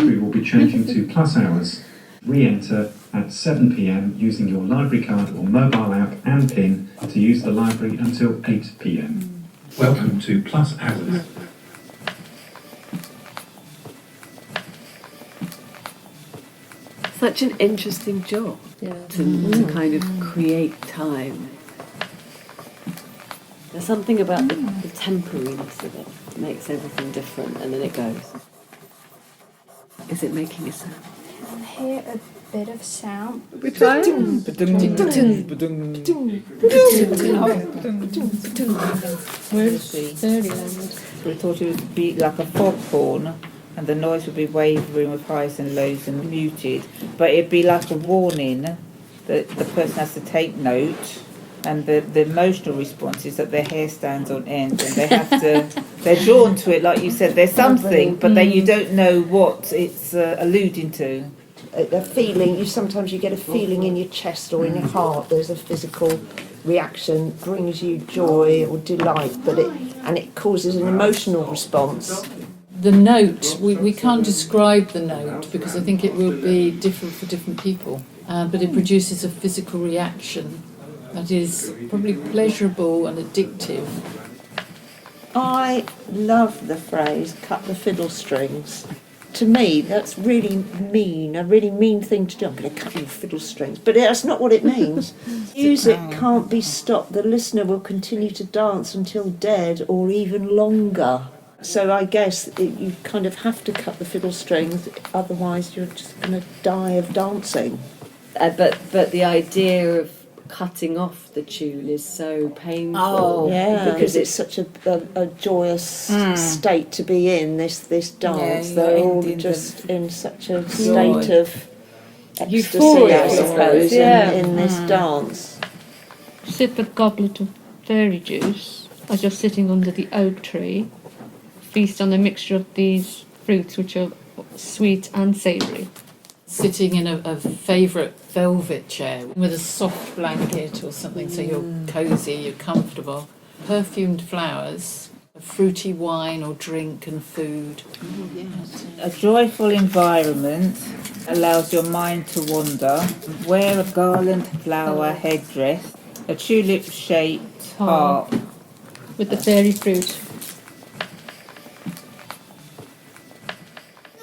library will be changing to plus hours. Re-enter at 7 p.m. using your library card or mobile app and PIN to use the library until 8 p.m. Welcome to plus hours. Such an interesting job to kind of create time. There's something about the temporariness of it that makes everything different, and then it goes. Is it making a sound? I hear a bit of sound. We try. Where's Fairyland? We thought it would be like a foghorn, and the noise would be wavering with highs and lows and muted, but it'd be like a warning that the person has to take note, and the emotional response is that their hair stands on end and they have to, they're drawn to it, like you said, there's something, but then you don't know what it's alluding to. A feeling, sometimes you get a feeling in your chest or in your heart, there's a physical reaction, brings you joy or delight, and it causes an emotional response. The note, we can't describe the note because I think it will be different for different people, but it produces a physical reaction that is probably pleasurable and addictive. I love the phrase, cut the fiddle strings. To me, that's really mean, a really mean thing to do. I'm going to cut your fiddle strings. But that's not what it means. Music can't be stopped. The listener will continue to dance until dead or even longer. So I guess you kind of have to cut the fiddle strings, otherwise you're just going to die of dancing. But the idea of cutting off the tune is so painful. Oh, yeah, because it's such a joyous state to be in, this dance. Yeah, they're all just in such a state of ecstasy, Euphoria, I suppose, in this dance. Sip a goblet of fairy juice as you're sitting under the oak tree, feast on a mixture of these fruits which are sweet and savoury. Sitting in a favourite velvet chair with a soft blanket or something, so you're cosy, you're comfortable. Perfumed flowers, a fruity wine or drink and food. A joyful environment allows your mind to wander. Wear a garland flower headdress, a tulip-shaped harp. With the fairy fruit.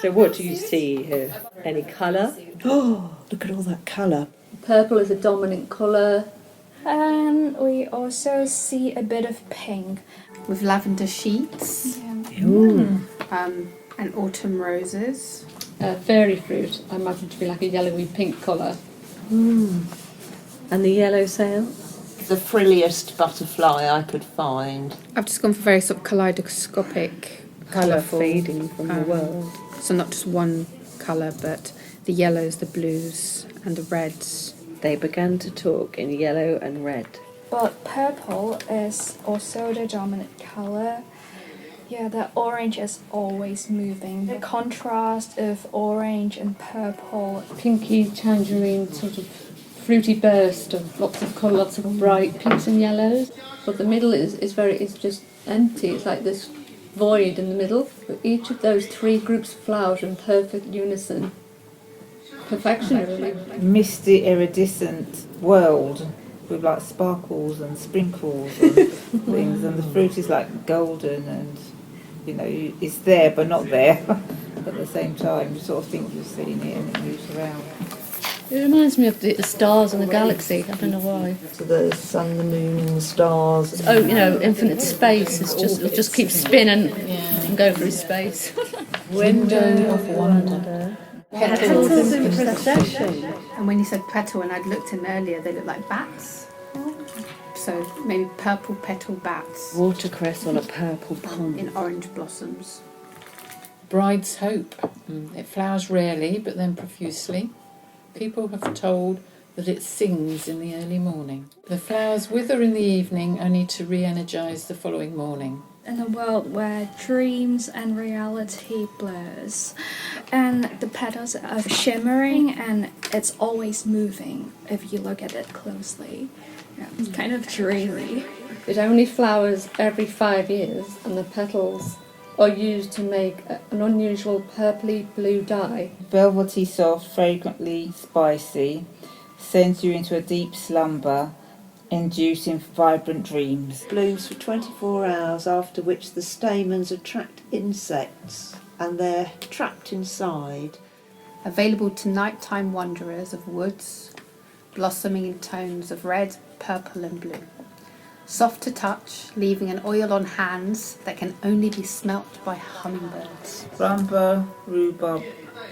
So what do you see here? Any colour? Oh, look at all that colour. Purple is a dominant colour. And we also see a bit of pink. With lavender sheets and autumn roses. Fairy fruit, I imagine to be like a yellowy pink colour. And the yellow sail? The frilliest butterfly I could find. I've just gone for very sort of kaleidoscopic, colourful. Fading from the world. So not just one colour, but the yellows, the blues and the reds. They began to talk in yellow and red. But purple is also the dominant colour. Yeah, the orange is always moving. The contrast of orange and purple. Pinky, tangerine, sort of fruity burst of lots of colour, lots of bright pinks and yellows. But the middle is just empty. It's like this void in the middle. But each of those three groups of flowers in perfect unison. Perfection, really. Misty, iridescent world with like sparkles and sprinkles and things, and the fruit is like golden, and it's there but not there at the same time. You sort of think you're seeing it and it moves around. It reminds me of the stars in the galaxy. I don't know why. So the sun, the moon, and the stars. Oh, infinite space. It just keeps spinning and going through space. Window of wonder. Petals in procession. And when you said petal, and I'd looked in earlier, they look like bats. So maybe purple petal bats. Watercress on a purple pond. In orange blossoms. Bride's hope. It flowers rarely, but then profusely. People have told that it sings in the early morning. The flowers wither in the evening, only to re-energise the following morning. In a world where dreams and reality blurs, and the petals are shimmering and it's always moving if you look at it closely. Yeah, it's kind of dreary. It only flowers every 5 years, and the petals are used to make an unusual purpley blue dye. Velvety soft, fragrantly spicy, sends you into a deep slumber, inducing vibrant dreams. Blooms for 24 hours, after which the stamens attract insects and they're trapped inside. Available to nighttime wanderers of woods, blossoming in tones of red, purple and blue. Soft to touch, leaving an oil on hands that can only be smelt by hummingbirds. Rumba, rhubarb,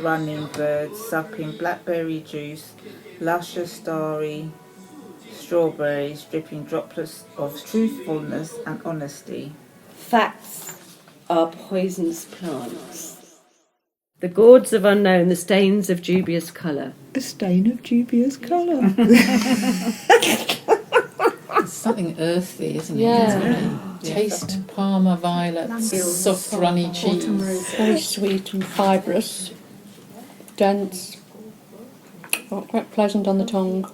running birds, sucking blackberry juice, luscious starry strawberries, dripping droplets of truthfulness and honesty. Facts are poisonous plants. The gourds of unknown, the stains of dubious colour. A stain of dubious colour. It's something earthy, isn't it? Yeah. Taste Parma violets, soft runny cheese. Very sweet and fibrous, dense, quite pleasant on the tongue.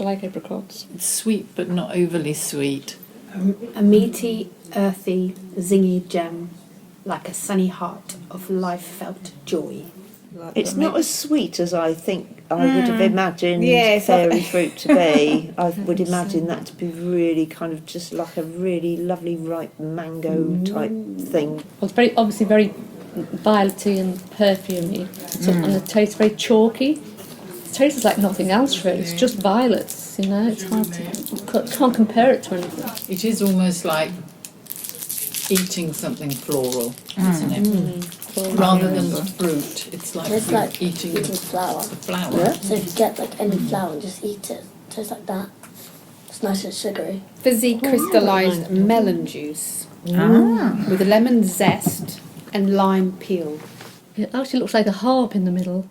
I like apricots. It's sweet but not overly sweet. A meaty, earthy, zingy gem, like a sunny heart of life-felt joy. It's not as sweet as I think I would have imagined Yes, fairy fruit to be. I would imagine that to be really kind of just like a really lovely ripe mango type thing. Well, it's very obviously very violety and perfumey, and it tastes very chalky. It tastes like nothing else really. It's just violets, you know. It's hard to can't compare it to anything. It is almost like eating something floral, isn't it? Rather than fruit, it's like It's you're like eating eating flour. flour. So if you get like any flour and just eat it, tastes like that. It's nice and sugary. Fizzy crystallised melon juice with lemon zest and lime peel. It actually looks like a harp in the middle.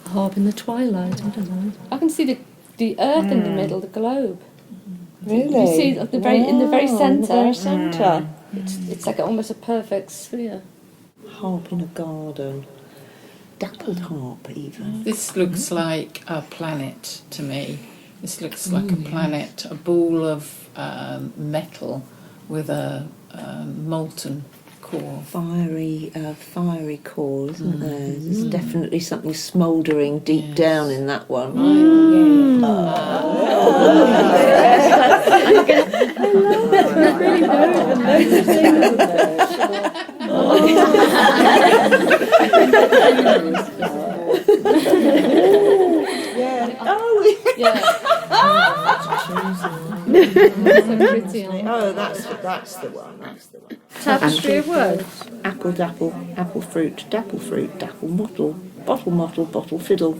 A harp in the twilight, I don't know. I can see the earth in the middle, the globe. Really? You see at the in the very centre. Very centre. It's like almost a perfect sphere. Harp in a garden. Dappled harp even. This looks like a planet to me. This looks like a planet, a ball of metal with a molten core. Fiery core, isn't there? There's definitely something smouldering deep down in that one. Oh, that's the one. Tapestry of words. Apple, dapple, apple fruit, dapple mottle, bottle, fiddle,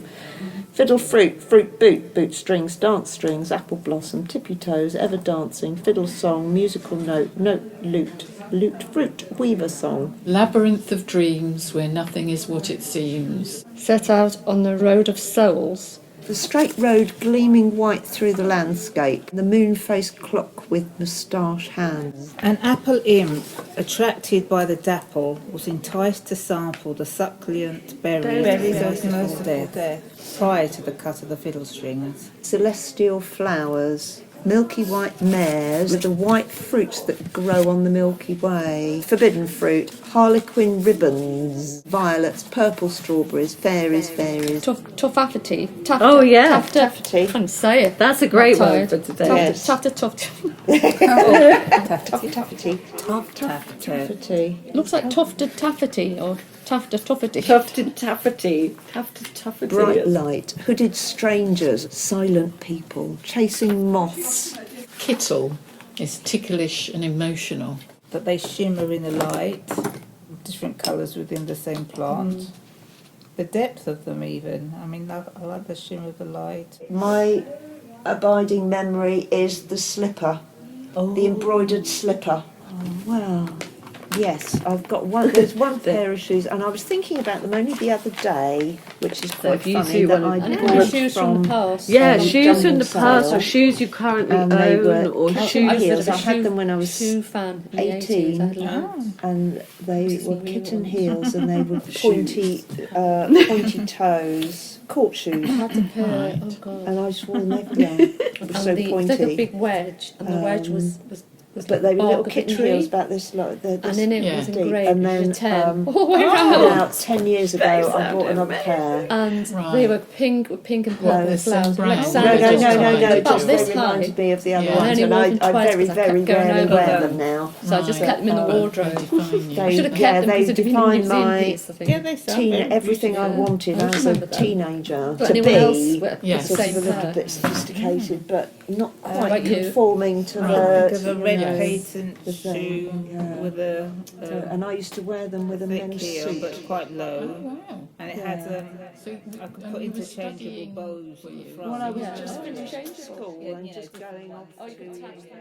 fruit boot strings, dance strings, apple blossom, tippy toes, ever dancing, fiddle song, musical note, lute, fruit, weaver song. Labyrinth of dreams where nothing is what it seems. Set out on the road of souls. The straight road gleaming white through the landscape, the moon-faced clock with moustache hands. An apple imp, attracted by the dapple, was enticed to sample the succulent berries almost there, prior to the cut of the fiddle strings. Celestial flowers, milky white mares with the white fruits that grow on the Milky Way. Forbidden fruit, harlequin ribbons, violets, purple strawberries, fairies. Toffafety. Oh, yeah. Taffety. I can't say it. That's a great Not one tired. for today. Taffety. Looks like tufted taffety or taffety. Tufted taffety. Bright light, hooded strangers, silent people, chasing moths. Kittle is ticklish and emotional. That they shimmer in the light, different colours within the same plant. The depth of them even. I mean, I like the shimmer of the light. My abiding memory is the slipper, the embroidered slipper. Oh, wow. Yes, I've got one. There's one pair of shoes, and I was thinking about them only the other day, which is quite if you funny. see That one- I And bought shoes from the past. Yeah, from shoes Jungle from the past Sale. or shoes you currently And they own were or cat shoes heels. that I had them when I was shoe fan in the 18. 80s. I had loads. and they were really kitten want- heels, and they were pointy toes, court shoes. I had a pair. Oh god. And I just wore them everywhere. It was so It's like a pointy. big wedge, and the wedge was but they were little bark of a kitten tree. heels about this, like this And in it Yeah. was deep. engraved And then the 10 all the way about round. 10 years ago, I bought another pair. And Right. they were pink with pink and No, purple the same flowers. brand. Like No, No, sandals. no, no, no, Right. no. About Just this they high. reminded me of the other Yeah. ones, Only and more than I twice very, 'cause I very kept going rarely over wear them. them now. So I just kept them in the wardrobe. They, I should have kept yeah, them they because it'd been define museum my piece, I think. Yeah, they sound very everything I beautiful. wanted I as a remember that. teenager But to anyone else be. with Yes. the Sort same of a little pair? bit sophisticated, but not quite like you. conforming to Think of a the. red you know, patent the thing, shoe yeah. with a and I used to wear them with a thick men's heel, suit. but quite low, Oh, wow. and it had So, I could and put you were interchangeable studying, bows were in the you? front. Well, I was Yeah. just Oh, finished interchangeable. school Yeah, and you know, just going off Oh, you could to attach them.